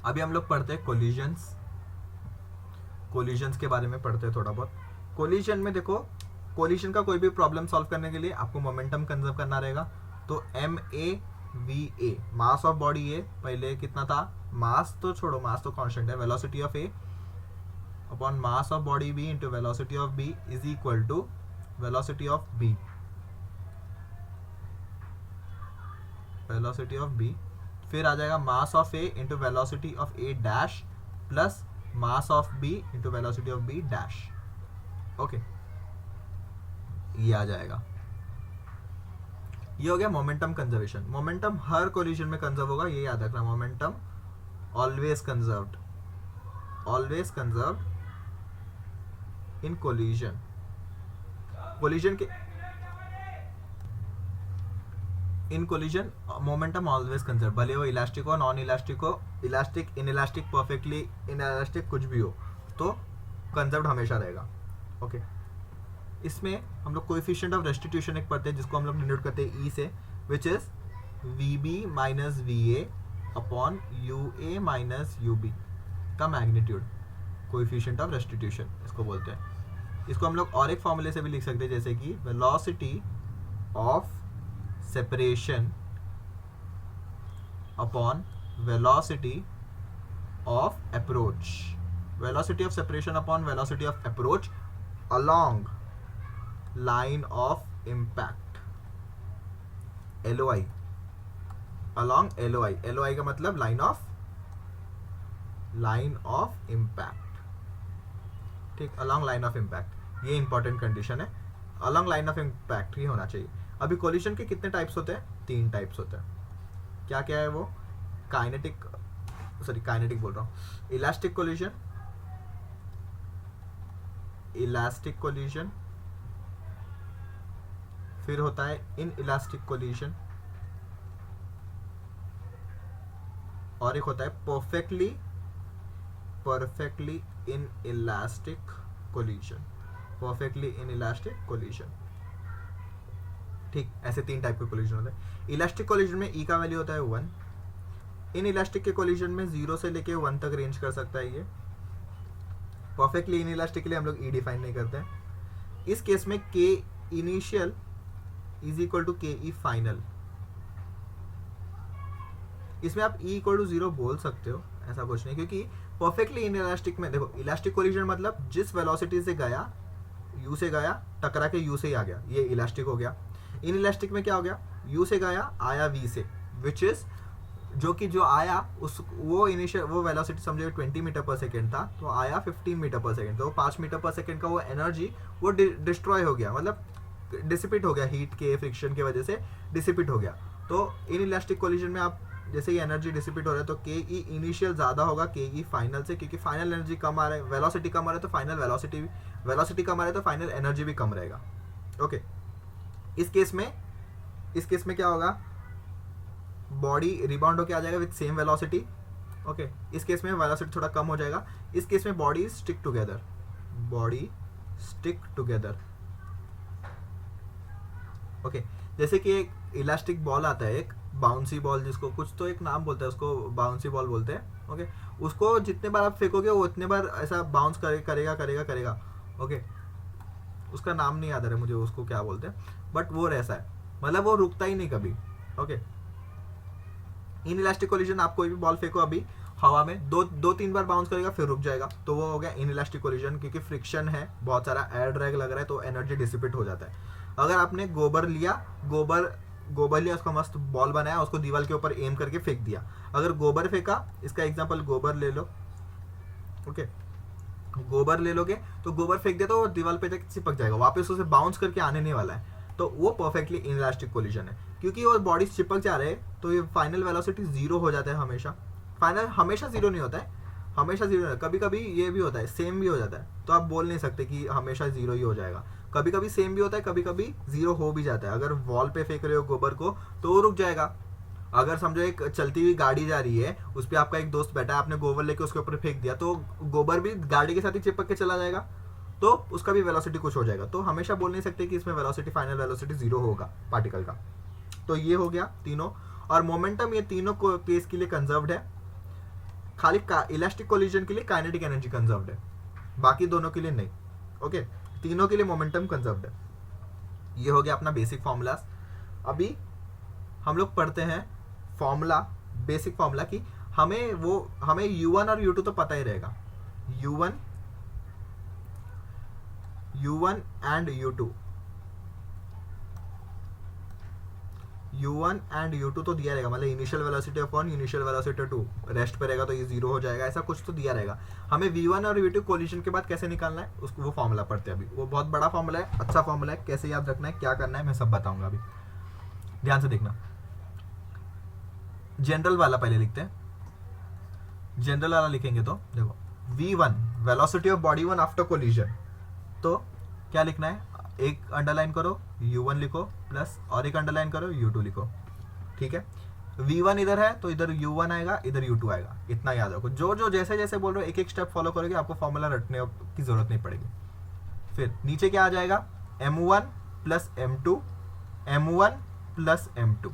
अभी हम लोग पढ़ते हैं कोलिजन्स के बारे में पढ़ते हैं थोड़ा बहुत। कोलिजन में देखो, कोलिजन का कोई भी प्रॉब्लम सॉल्व करने के लिए आपको मोमेंटम कंजर्व करना रहेगा। तो MAVA, मास ऑफ बॉडी ए, पहले कितना था, मास तो छोड़ो, मास तो कांस्टेंट है, velocity of A upon mass of body B into velocity of B is equal to velocity of B, velocity of B. फिर आ जाएगा mass of A into velocity of A dash plus mass of B into velocity of B dash. Okay, ये आ जाएगा। ये हो गया momentum conservation. Momentum हर कोलिजन में कंजर्व होगा, ये याद रखना। Momentum always conserved, always conserved in collision. Collision के इन कोलिजन मोमेंटम ऑलवेज कंजर्व, भले वो इलास्टिक हो, नॉन इलास्टिक हो, इलास्टिक, इनइलास्टिक, परफेक्टली इनइलास्टिक, कुछ भी हो, तो कंजर्व्ड हमेशा रहेगा। ओके, इसमें हम लोग कोएफिशिएंट ऑफ रेस्टिट्यूशन एक पढ़ते हैं, जिसको हम लोग डिनोट करते हैं ई से, which is VB minus VA upon UA minus UB का मैग्नीट्यूड, कोएफिशिएंट ऑफ रेस्टिट्यूशन इसको बोलते हैं। इसको हम लोग और एक फॉर्मूले से भी लिख सकते हैं, जैसे कि velocity of separation upon velocity of approach, velocity of separation upon velocity of approach along line of impact, LOI, along LOI, LOI का मतलब line of impact, ठीक, along line of impact, ये इंपॉर्टेंट कंडीशन है, along line of impact ही होना चाहिए। अभी collision के कितने टाइप्स होते हैं, 3 टाइप्स होते हैं। क्या क्या है वो, काइनेटिक बोल रहा हूँ, इलास्टिक कोलिजन, इलास्टिक कोलिजन, फिर होता है इन इलास्टिक कोलिजन, और एक होता है perfectly in elastic collision, perfectly in elastic collision, ठीक। ऐसे 3 टाइप के कोलिजन होते हैं। इलास्टिक कोलिजन में ई का वैल्यू होता है 1, इन इलास्टिक के कोलिजन में 0 से लेके 1 तक रेंज कर सकता है ये। परफेक्टली इन इलास्टिक के लिए हम लोग ई डिफाइन नहीं करते हैं। इस केस में के इनिशियल इज इक्वल टू के ई फाइनल, इसमें आप ई इक्वल टू 0 बोल सकते हो, ऐसा कुछ नहीं, क्योंकि परफेक्टली इन इलास्टिक में देखो, इलास्टिक कोलिजन मतलब जिस वेलोसिटी से गया, यू से गया, टकरा के यू से ही आ गया, ये इलास्टिक हो गया। इन इलास्टिक में क्या हो गया, यू से गया, आया वी से, विच इज जो आया उस वो इनिशियल वो वेलोसिटी समझो 20 मीटर पर सेकेंड था, तो आया 15 मीटर पर सेकेंड, तो 5 मीटर पर सेकेंड का वो एनर्जी वो डिस्ट्रॉय हो गया, मतलब डिसिपेट हो गया, हीट के फ्रिक्शन की वजह से डिसिपेट हो गया। तो इन इलास्टिक कोलिजन में आप जैसे ही एनर्जी डिसिपेट हो रहा है, तो के ई इनिशियल ज़्यादा होगा के ई फाइनल से, क्योंकि फाइनल एनर्जी कम आ रहा है, वेलोसिटी कम आ रहा है, तो फाइनल वेलोसिटी कम आ रहा है, तो फाइनल एनर्जी भी कम रहेगा। ओके, इस केस में क्या होगा, बॉडी रिबाउंड होके आ जाएगा विद सेम वेलोसिटी। ओके, इस केस में वेलोसिटी थोड़ा कम हो जाएगा। इस केस में बॉडी स्टिक टुगेदर। ओके, जैसे कि एक इलास्टिक बॉल आता है, एक बाउंसी बॉल, जिसको कुछ तो एक नाम बोलता है, उसको बाउंसी बॉल बोलते हैं। ओके, उसको जितने बार आप फेंकोगे वो उतने बार ऐसा बाउंस करेगा। ओके, उसका नाम नहीं याद आ रहा मुझे, उसको क्या बोलते हैं, बट वो ऐसा है, मतलब वो रुकता ही नहीं कभी। ओके, इन इलास्टिक कोलिजन आप कोई भी बॉल फेंको अभी हवा में, 2-3 बार बाउंस करेगा, फिर रुक जाएगा, तो वो हो गया इन इलास्टिक कोलिजन, क्योंकि फ्रिक्शन है, बहुत सारा एयर ड्रैग लग रहा है, तो एनर्जी डिसिपेट हो जाता है। अगर आपने गोबर लिया, उसका मस्त बॉल बनाया, उसको दीवार के ऊपर एम करके फेंक दिया, अगर गोबर फेंका, इसका एग्जांपल गोबर ले लो। ओके, गोबर ले लोगे तो गोबर फेंक दिया तो वो दीवार पे जाके चिपक जाएगा, वापस उसे बाउंस करके आने नहीं वाला है, तो वो परफेक्टली इनइलास्टिक कोलिजन है। क्योंकि वो बॉडी चिपक जा रहे हैं, तो ये फाइनल वेलोसिटी 0 हो जाता है हमेशा। फाइनल हमेशा 0 नहीं होता है, हमेशा 0 नहीं, कभी कभी ये भी होता है, सेम भी हो जाता है, तो आप बोल नहीं सकते कि हमेशा 0 ही हो जाएगा। कभी कभी सेम भी होता है, कभी कभी 0 हो भी जाता है। अगर वॉल पे फेंक रहे हो गोबर को, तो वो रुक जाएगा। अगर समझो एक चलती हुई गाड़ी जा रही है, उस पर आपका एक दोस्त बैठा है, आपने गोबर लेके उसके ऊपर फेंक दिया, तो गोबर भी गाड़ी के साथ ही चिपक के चला जाएगा, तो उसका भी वेलोसिटी कुछ हो जाएगा। तो हमेशा बोल नहीं सकते कि इसमें वेलोसिटी, फाइनल वेलोसिटी 0 होगा पार्टिकल का। तो ये हो गया तीनों, और मोमेंटम ये तीनों केस के लिए कंजर्व्ड है। खाली इलास्टिक कोलिजन के लिए काइनेटिक एनर्जी कंजर्व्ड है, बाकी दोनों के लिए नहीं। ओके, तीनों के लिए मोमेंटम कंजर्व्ड है। ये हो गया अपना बेसिक फॉर्मूलाज। अभी हम लोग पढ़ते हैं फॉर्मूला, बेसिक फॉर्मूला की हमें u1 और u2 तो पता ही रहेगा। u1 and u2 and u2 तो दिया रहेगा, मतलब initial velocity of 1, initial velocity 2, rest पे रहेगा तो ये 0 हो जाएगा, ऐसा कुछ तो दिया रहेगा। हमें v1 और v2 कोलिजन के बाद कैसे निकालना है उसको, वो फॉर्मूला पढ़ते हैं अभी। वो बहुत बड़ा फॉर्मूला है, अच्छा फॉर्मूला है, कैसे याद रखना है, क्या करना है, मैं सब बताऊंगा अभी, ध्यान से देखना। जनरल वाला पहले लिखते हैं। जनरल वाला लिखेंगे तो देखो, v1 velocity of body 1 after collision, तो क्या लिखना है, एक अंडरलाइन करो u1 लिखो प्लस और एक अंडरलाइन करो u2 लिखो, ठीक है। v1 इधर है तो इधर u1 आएगा, इधर u2 आएगा, इतना याद रखो। जो जैसे जैसे बोल रहे हो एक एक स्टेप फॉलो करोगे, आपको फॉर्मूला रटने की जरूरत नहीं पड़ेगी। फिर नीचे क्या आ जाएगा, m1 plus m2, m1 plus m2,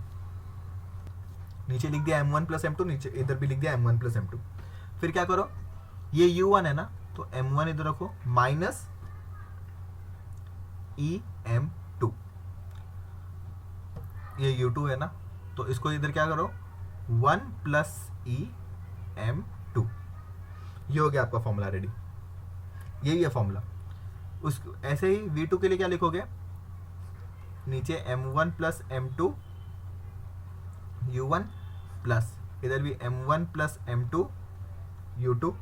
नीचे लिख दिया m1 प्लस m2, नीचे इधर भी लिख दिया m1 प्लस m2। फिर क्या करो, ये u1 है ना, तो m1 इधर रखो माइनस em2, ये u2 है ना, तो इसको इधर क्या करो 1 प्लस em2, ये हो गया आपका फॉर्मूला रेडी। यही है फॉर्मूला। उस ऐसे ही v2 के लिए क्या लिखोगे, नीचे m1 plus m2 u1 plus इधर भी m1 प्लस m2 u2,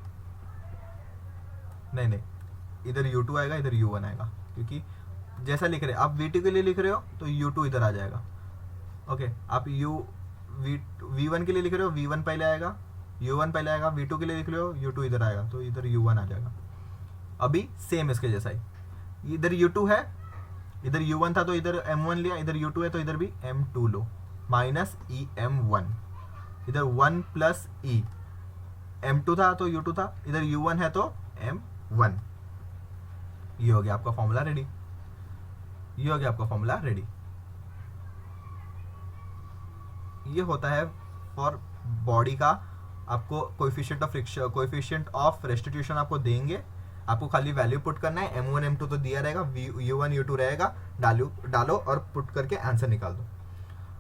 नहीं इधर u2 आएगा, इधर u1 आएगा, क्योंकि जैसा लिख रहे आप v2 के लिए लिख रहे हो तो u2 इधर आ जाएगा। ओके, आप v1 के लिए लिख रहे हो, v1 पहले आएगा, u1 पहले आएगा, v2 के लिए लिख रहे हो u2 इधर आएगा, तो इधर u1 आ जाएगा। अभी सेम इसके जैसा ही, इधर u2 है, इधर u1 था तो इधर m1 लिया, इधर u2 है तो इधर भी m2 लो, माइनस em1, इधर 1 प्लस e, m2 था तो u2 था, इधर u1 है तो m1। ये हो गया आपका फॉर्मूला रेडी, ये हो गया आपका फॉर्मूला रेडी। ये होता है फॉर बॉडी का, आपको कोएफिशिएंट ऑफ रेस्टिट्यूशन आपको देंगे, आपको खाली वैल्यू पुट करना है, m1 m2 तो दिया रहेगा, u1 u2 रहेगा, डालो और पुट करके आंसर निकाल दो।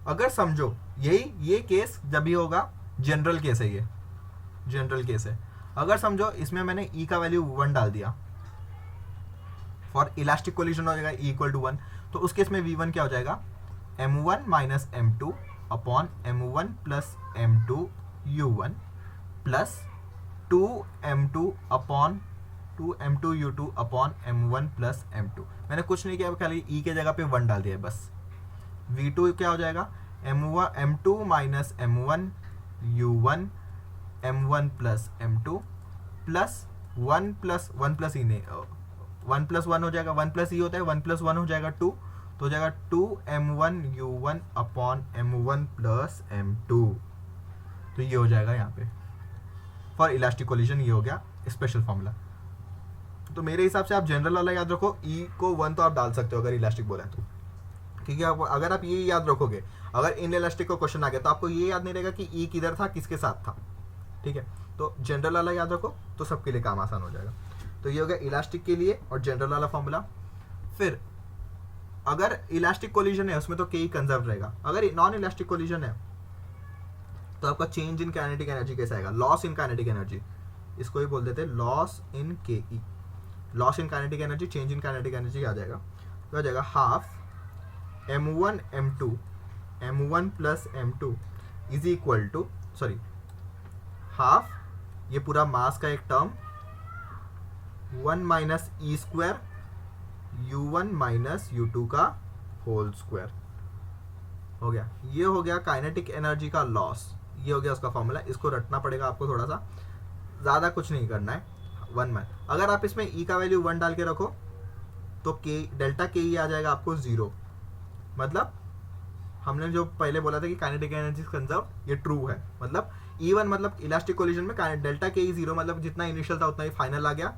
अगर समझो ये केस जब भी होगा, जनरल केस है, ये जनरल केस है। अगर समझो इसमें मैंने e का वैल्यू 1 डाल दिया, फॉर इलास्टिक कोलिजन हो जाएगा e इक्वल टू 1, तो उस केस में v1 क्या हो जाएगा, m1 minus m2 upon m1 plus m2 u1 plus 2m2 upon 2m2 u2 upon m1 plus m2। मैंने कुछ नहीं किया, खाली e के जगह पे 1 डाल दिया है बस। v2 क्या हो जाएगा, m2 minus m1 u1 m1 plus m2 plus 1 plus 1 plus e ने 1 प्लस 1 हो जाएगा, 1 प्लस ई होता है, 1 प्लस 1 हो जाएगा 2, तो हो जाएगा 2m1 u1 upon m1 plus m2। तो ये हो जाएगा यहाँ पे फॉर इलास्टिक कोलिजन, ये हो गया स्पेशल फॉर्मूला। तो मेरे हिसाब से आप जनरल वाला याद रखो, ई को 1 तो आप डाल सकते हो अगर इलास्टिक बोला है तो, क्योंकि आप अगर आप ये याद रखोगे, अगर इन इलास्टिक का क्वेश्चन आ गया तो आपको ये याद नहीं रहेगा कि ई किधर था, किसके साथ था, ठीक है। तो जनरल वाला याद रखो तो सबके लिए काम आसान हो जाएगा। तो ये हो गया इलास्टिक के लिए और जनरल वाला फॉर्मूला। फिर अगर इलास्टिक कोलिजन है उसमें तो के कंजर्व रहेगा, अगर नॉन इलास्टिक कोलिजन है तो आपका चेंज इन काइनेटिक एनर्जी कैसा आएगा, लॉस इन काइनेटिक एनर्जी, इसको ही बोल देते हैं loss in K E, loss in kinetic energy, change in kinetic energy आ जाएगा, तो आ जाएगा half m1 m2 m1 plus m2 is equal to, sorry half ये पूरा मास का एक term 1 minus e square u1 minus u2 का होल स्क्वायर हो गया। ये हो गया काइनेटिक एनर्जी का लॉस, ये हो गया उसका फॉर्मूला। इसको रटना पड़ेगा आपको, थोड़ा सा ज़्यादा कुछ नहीं करना है। 1 में अगर आप इसमें ई का वैल्यू 1 डाल के रखो तो के डेल्टा के ई आ जाएगा आपको 0, मतलब हमने जो पहले बोला था कि काइनेटिक एनर्जी कंजर्व, ये ट्रू है। मतलब E1 मतलब इलास्टिक कोलिजन में डेल्टा के ई 0, मतलब जितना इनिशियल था उतना ही फाइनल आ गया,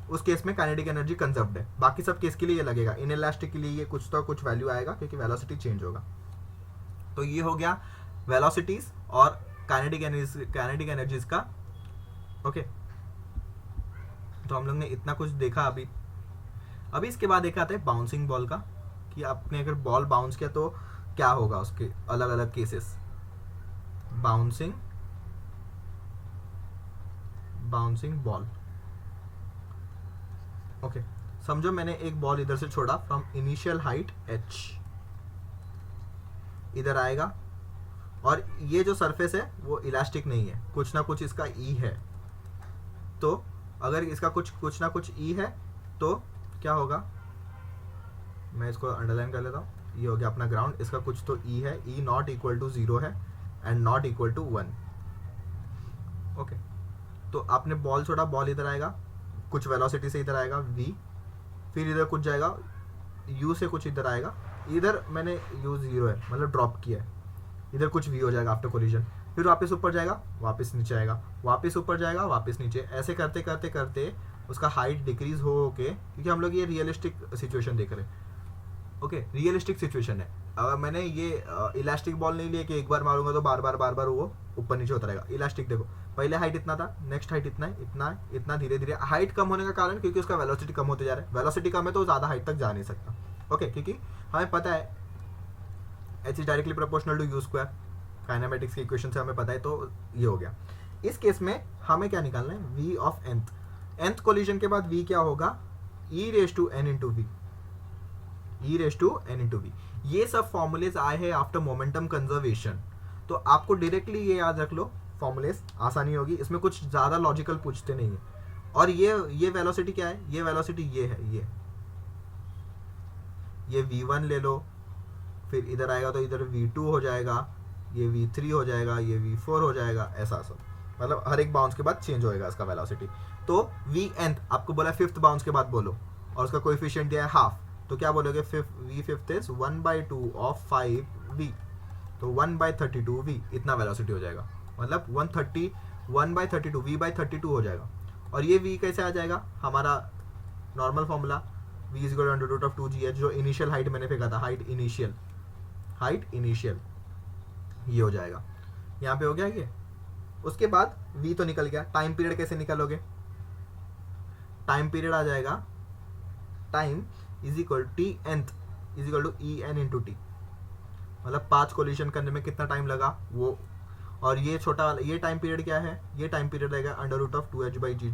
उस केस में काइनेटिक एनर्जी कंजर्व्ड है। बाकी सब केस के लिए ये लगेगा, इन इलास्टिक के लिए ये कुछ तो कुछ वैल्यू आएगा क्योंकि वेलोसिटी चेंज होगा। तो ये हो गया वेलोसिटीज और काइनेटिक एनर्जीज का ओके, तो हम लोग ने इतना कुछ देखा अभी। अभी इसके बाद एक आता है बाउंसिंग बॉल का, कि आपने अगर बॉल बाउंस किया तो क्या होगा, उसके अलग अलग केसेस। Bouncing ball. ओके, समझो मैंने एक बॉल इधर से छोड़ा फ्रॉम इनिशियल हाइट h, इधर आएगा, और ये जो सरफेस है वो इलास्टिक नहीं है, कुछ ना कुछ इसका ई है। तो अगर इसका कुछ ना कुछ ई है तो क्या होगा, मैं इसको अंडरलाइन कर लेता हूँ। ये हो गया अपना ग्राउंड, इसका कुछ तो ई है, ई नॉट इक्वल टू 0 है and not equal to 1। Okay, तो आपने बॉल छोड़ा, बॉल इधर आएगा, कुछ वेलोसिटी से इधर आएगा v, फिर इधर कुछ जाएगा u से कुछ इधर आएगा, इधर मैंने u 0 है मतलब ड्रॉप किया है, इधर कुछ v हो जाएगा आफ्टर कोलिजन, फिर वापस ऊपर जाएगा, वापस नीचे आएगा, वापस ऊपर जाएगा, वापस नीचे, ऐसे करते करते करते उसका हाइट डिक्रीज हो के, क्योंकि हम लोग ये रियलिस्टिक सिचुएशन देख रहे हैं। ओके, रियलिस्टिक सिचुएशन है। अगर मैंने ये इलास्टिक बॉल नहीं लिया कि एक बार मारूंगा तो बार बार वो ऊपर नीचे होता रहेगा। इलास्टिक देखो, पहले हाइट इतना था, नेक्स्ट हाइट इतना है, इतना है, इतना, धीरे धीरे हाइट कम होने का कारण क्योंकि उसका वेलोसिटी कम होते जा रहा है। वेलोसिटी कम है तो ज़्यादा हाइट तक जा नहीं सकता। ओके, क्योंकि हमें पता है h is directly proportional to u square, kinematics की इक्वेशन से हमें पता है, तो ये हो गया। इस केस में हमें क्या निकालना है, v ऑफ nth कोलिजन के बाद v क्या होगा, e raise to n into v, e raise to n into v. ये सब फॉर्मूलेज आए हैं आफ्टर मोमेंटम कंजर्वेशन, तो आपको डायरेक्टली ये याद रख लो, फॉर्मूलेज आसानी होगी, इसमें कुछ ज़्यादा लॉजिकल पूछते नहीं है। और ये वेलोसिटी क्या है, ये वेलोसिटी ये है, ये v1 ले लो, फिर इधर आएगा तो इधर v2 हो जाएगा, ये v3 हो जाएगा, ये v4 हो जाएगा, ऐसा सब, मतलब हर एक बाउंस के बाद चेंज होएगा इसका वेलोसिटी। तो vnth आपको बोला फिफ्थ बाउंस के बाद बोलो, और उसका कोएफिशिएंट दिया है हाफ, तो क्या बोलोगे, v fifth is 1/2 of 5v, तो 1/32v इतना वेलोसिटी हो जाएगा, मतलब 1/32 v/32 हो जाएगा। और ये v कैसे आ जाएगा, हमारा normal formula v is equal to √2gh, जो इनिशियल हाइट मैंने फेंका था, हाइट इनिशियल ये हो जाएगा, यहाँ पे हो गया ये। उसके बाद v तो निकल गया, टाइम पीरियड कैसे निकालोगे, टाइम पीरियड आ जाएगा, time is equal t nth is equal to e n into t, मतलब 5 कोलिजन करने में कितना टाइम लगा वो। और ये छोटा वाला ये टाइम पीरियड क्या है, ये टाइम पीरियड रहेगा √2h/g,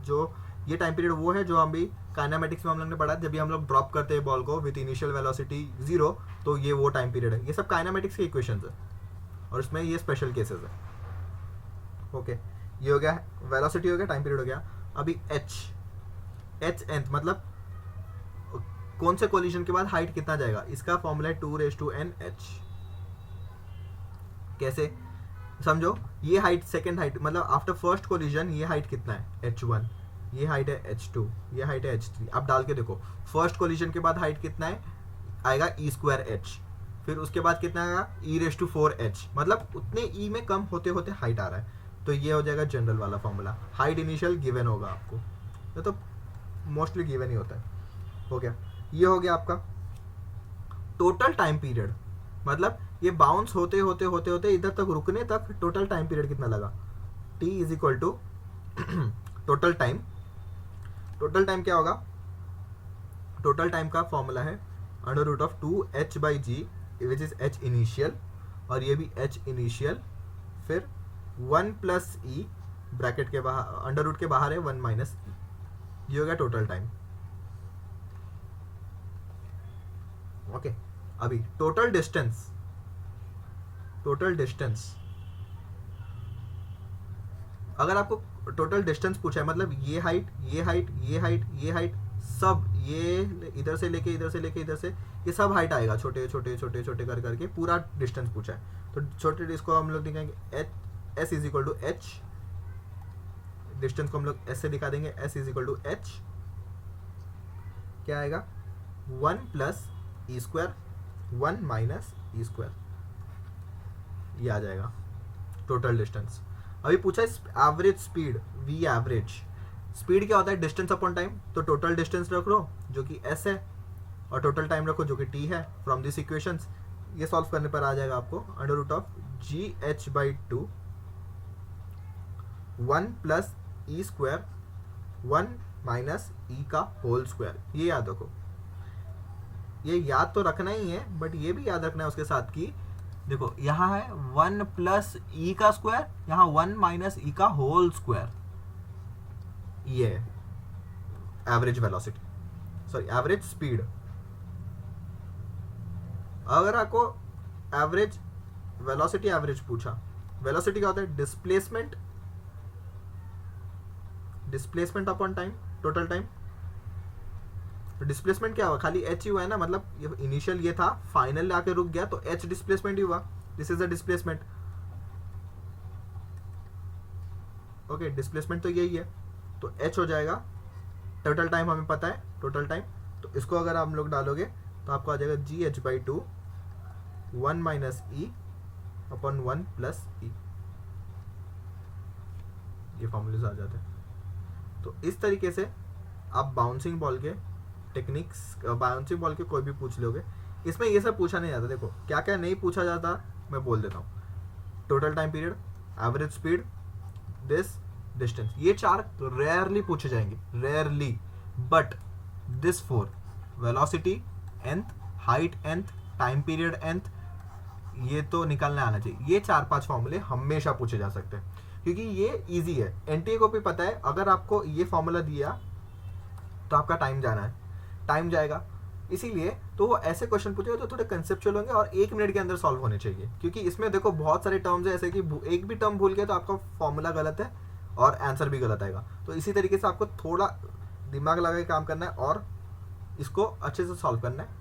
जो ये टाइम पीरियड वो है जो हम भी काइनेमेटिक्स में हम लोग ने पढ़ा, जब भी हम लोग ड्रॉप करते हैं बॉल को विथ इनिशियल वेलोसिटी 0, तो ये वो टाइम पीरियड है। ये सब काइनेमेटिक्स के इक्वेशंस है और इसमें ये स्पेशल केसेस है। ओके, ये हो गया वेलोसिटी, हो गया टाइम पीरियड, हो गया। अभी h nth मतलब कौन से कोलिजन के बाद हाइट कितना जाएगा, इसका फॉर्मूला है 2⁻n⁻h। कैसे समझो, ये हाइट सेकंड हाइट, मतलब आफ्टर फर्स्ट कोलिजन ये हाइट कितना है, h1, ये हाइट है h2, ये हाइट है h3। आप डाल के देखो, फर्स्ट कोलिजन के बाद हाइट कितना है, आएगा e²h, फिर उसके बाद कितना आएगा e⁻⁴h, मतलब उतने e में कम होते होते हाइट आ रहा है। तो ये हो जाएगा जनरल वाला फॉर्मूला, हाइट इनिशियल गिवन होगा आपको, ये तो मोस्टली गिवन ही होता है। हो गया, ये हो गया आपका टोटल टाइम पीरियड, मतलब ये बाउंस होते होते होते होते इधर तक रुकने तक टोटल टाइम पीरियड कितना लगा, t is equal to total time. Total time क्या होगा, टोटल टाइम का फॉर्मूला है √2h/g which is h initial, और ये भी h इनिशियल, फिर 1 + e ब्रैकेट के बाहर, अंडर रूट के बाहर है 1 - e, ये हो गया टोटल टाइम। ओके, अभी टोटल डिस्टेंस, अगर आपको टोटल डिस्टेंस पूछा है, मतलब ये हाइट सब, ये इधर से लेके इधर से ये सब हाइट आएगा, छोटे छोटे कर करके पूरा डिस्टेंस पूछा है। तो छोटे इसको हम लोग दिखाएंगे s is equal to h, distance को हम लोग s से दिखा देंगे, s is equal to h, क्या आएगा 1 + e², 1 - e², ये आ जाएगा टोटल डिस्टेंस। अभी पूछा है average speed, v average speed क्या होता है, डिस्टेंस अपॉन टाइम, तो टोटल डिस्टेंस रख लो जो कि s है, और टोटल टाइम रखो जो कि t है। फ्रॉम दिस इक्वेशंस ये सॉल्व करने पर आ जाएगा आपको √gh/2 1 + ई स्क्वायर 1 माइनस ई का होल स्क्वायर। ये याद रखो, ये याद तो रखना ही है, बट ये भी याद रखना है उसके साथ कि देखो यहाँ है 1 प्लस ई का स्क्वायर, यहाँ 1 माइनस ई का होल स्क्वायर। ये average velocity, sorry average speed. अगर आपको एवरेज वेलोसिटी एवरेज पूछा, वेलोसिटी क्या होता है? Displacement, displacement upon time, total time. तो डिस्प्लेसमेंट क्या हुआ? खाली एच ही हुआ है ना, मतलब इनिशियल ये था, फाइनल आके रुक गया, तो एच डिस्प्लेसमेंट ही हुआ। This is the displacement. Okay, displacement तो यही है, तो एच हो जाएगा। टोटल टाइम हमें पता है, टोटल टाइम, तो इसको अगर हम लोग डालोगे तो आपको आ जाएगा G H by 2 1 minus e upon 1 plus e. ये फॉर्मूलेज आ जाते हैं। तो इस तरीके से आप बाउंसिंग बॉल के टेक्निक्स, बाउंसिंग बॉल के कोई भी पूछ लोगे। इसमें ये सब पूछा नहीं जाता। देखो क्या क्या नहीं पूछा जाता मैं बोल देता हूँ। Total time period, average speed, this, distance, ये 4 रेयरली पूछे जाएंगे, rarely. But this 4, velocity, nth, height nth, time period nth, ये तो निकालने आना चाहिए। ये 4-5 फॉर्मूले हमेशा पूछे जा सकते हैं, क्योंकि ये इजी है। एनटीए को भी पता है, अगर आपको ये फॉर्मूला दिया तो आपका टाइम जाना है, टाइम जाएगा। इसीलिए तो वो ऐसे क्वेश्चन पूछेगा जो थोड़े कंसेप्चुअल होंगे और 1 मिनट के अंदर सॉल्व होने चाहिए। क्योंकि इसमें देखो बहुत सारे टर्म्स है ऐसे कि एक भी टर्म भूल गए तो आपका फॉर्मूला गलत है और आंसर भी गलत आएगा। तो इसी तरीके से आपको थोड़ा दिमाग लगा के काम करना है और इसको अच्छे से सॉल्व करना है।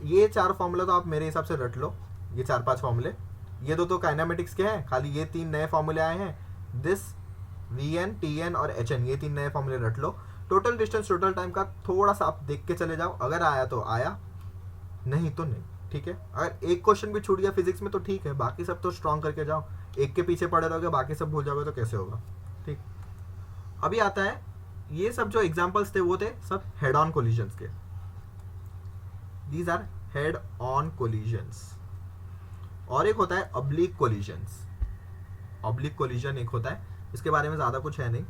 ये 4 फॉर्मूला तो आप मेरे हिसाब से रट लो, ये 4-5 फॉर्मूले। ये दो तो काइनेमेटिक्स के हैं, खाली ये 3 नए फॉर्मूले आए हैं। This, V N., T N. और एच.एन., ये 3 नए फॉर्मूले रट लो। टोटल डिस्टेंस, टोटल टाइम का थोड़ा सा आप देख के चले जाओ, अगर आया तो आया, नहीं तो नहीं। ठीक है, अगर एक क्वेश्चन भी छूट गया फिजिक्स में तो ठीक है, बाकी सब तो स्ट्रॉन्ग करके जाओ। एक के पीछे पड़े रहोगे, बाकी सब भूल जाओगे तो कैसे होगा। ठीक, अभी आता है, ये सब जो एग्जाम्पल्स थे वो थे सब हेड ऑन कोलिजन्स के। These are head on collisions. और एक होता है ऑब्लिक कोलिजन्स। ऑब्लिक कोलिजन एक होता है, इसके बारे में ज़्यादा कुछ है नहीं।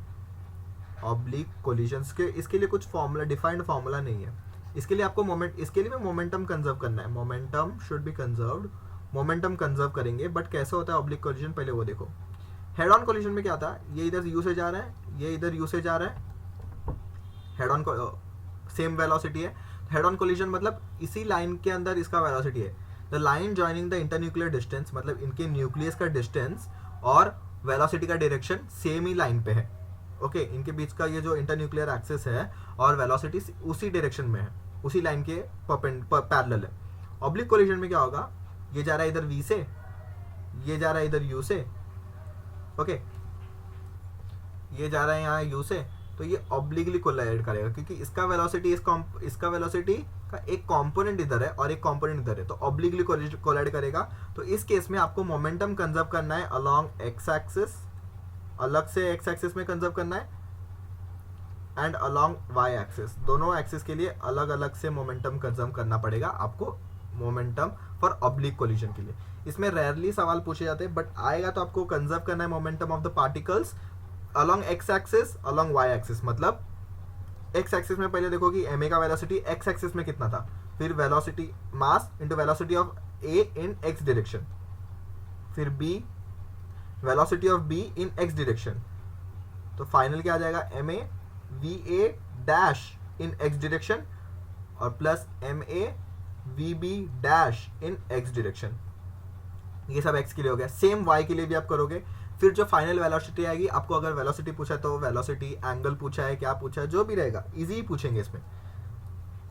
ऑब्लिक कोलिजन्स के, इसके लिए कुछ फॉर्मूला, डिफाइंड फॉर्मूला नहीं है। इसके लिए आपको मोमेंट, इसके लिए मोमेंटम कंजर्व करना है। Momentum should be conserved, momentum conserve करेंगे। बट कैसे होता है ऑब्लिक कोलिजन, पहले वो देखो। हेड ऑन कोलिजन में क्या था, ये इधर यू से जा रहा है, ये इधर यू से जा रहा है, हेड ऑन को सेम वेलोसिटी है। हेड ऑन कोलिजन मतलब इसी लाइन के अंदर इसका वेलोसिटी है। The line joining the internuclear distance, मतलब इनके न्यूक्लियस का डिस्टेंस और वेलोसिटी का डायरेक्शन सेम ही लाइन पे है। ओके, इनके बीच का ये जो इंटरन्यूक्लियर एक्सिस है और वेलोसिटी उसी डायरेक्शन में है, उसी लाइन के पैरेलल है। ऑब्लिक कोलिजन में क्या होगा, ये जा रहा है इधर v से, ये जा रहा है इधर u से। ओके, ये जा रहा है यहाँ u से, तो ये ऑब्लिकली कोलाइड करेगा, क्योंकि इसका वेलोसिटी इसका वेलोसिटी का एक कंपोनेंट इधर है और एक कंपोनेंट इधर है, तो ऑब्लिकली कोलाइड करेगा। तो इस केस में आपको मोमेंटम कंजर्व करना है अलोंग एक्स एक्सिस, अलग से एक्स एक्सिस में कंजर्व करना है, एंड अलोंग वाई एक्सिस। दोनों एक्सिस के लिए अलग अलग से मोमेंटम कंजर्व करना पड़ेगा आपको, मोमेंटम फॉर ऑब्लिक कोलिजन के लिए। इसमें रेयरली सवाल पूछे जाते हैं, बट आएगा तो आपको कंजर्व करना है momentum of the particles along x axis, along y axis. मतलब एक्स एक्सिस में पहले देखो कि एम ए का वेलोसिटी एक्स एक्सिस में कितना था, फिर velocity mass into velocity of A in X direction, फिर B velocity of B in X direction, तो फाइनल क्या आ जाएगा, M A V A dash in X direction और plus M A V B dash in X direction. ये सब x के लिए हो गया। सेम वाई के लिए भी आप करोगे। फिर जो फाइनल वेलोसिटी आएगी, आपको अगर वेलोसिटी पूछा है तो वेलोसिटी, एंगल पूछा है, क्या पूछा है, जो भी रहेगा इजी ही पूछेंगे इसमें।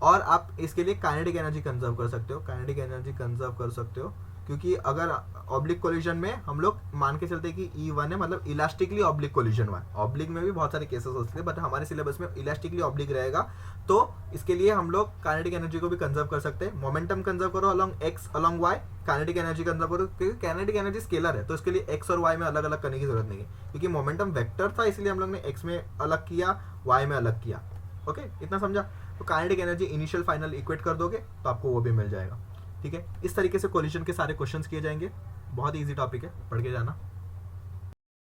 और आप इसके लिए काइनेटिक एनर्जी कंजर्व कर सकते हो, काइनेटिक एनर्जी कंजर्व कर सकते हो, क्योंकि अगर ऑब्लिक कोलिजन में हम लोग मान के चलते हैं कि E1 है, मतलब इलास्टिकली ऑब्लिक कोलिजन हुआ है। ऑब्लिक में भी बहुत सारे केसेस होते हैं, बट हमारे सिलेबस में इलास्टिकली ऑब्लिक रहेगा, तो इसके लिए हम लोग काइनेटिक एनर्जी को भी कंजर्व कर सकते हैं। मोमेंटम कंजर्व करो along x, along y, kinetic energy conserve करो, क्योंकि काइनेटिक एनर्जी स्केलर है, तो इसके लिए एक्स और वाई में अलग अलग करने की जरूरत नहीं है, क्योंकि मोमेंटम वेक्टर था, इसलिए हम लोग ने एक्स में अलग किया, वाई में अलग किया। ओके, इतना समझा। तो kinetic energy initial final equate कर दोगे तो आपको वो भी मिल जाएगा। ठीक है, इस तरीके से कोलिजन के सारे क्वेश्चंस किए जाएंगे। बहुत इजी टॉपिक है, पढ़ के जाना।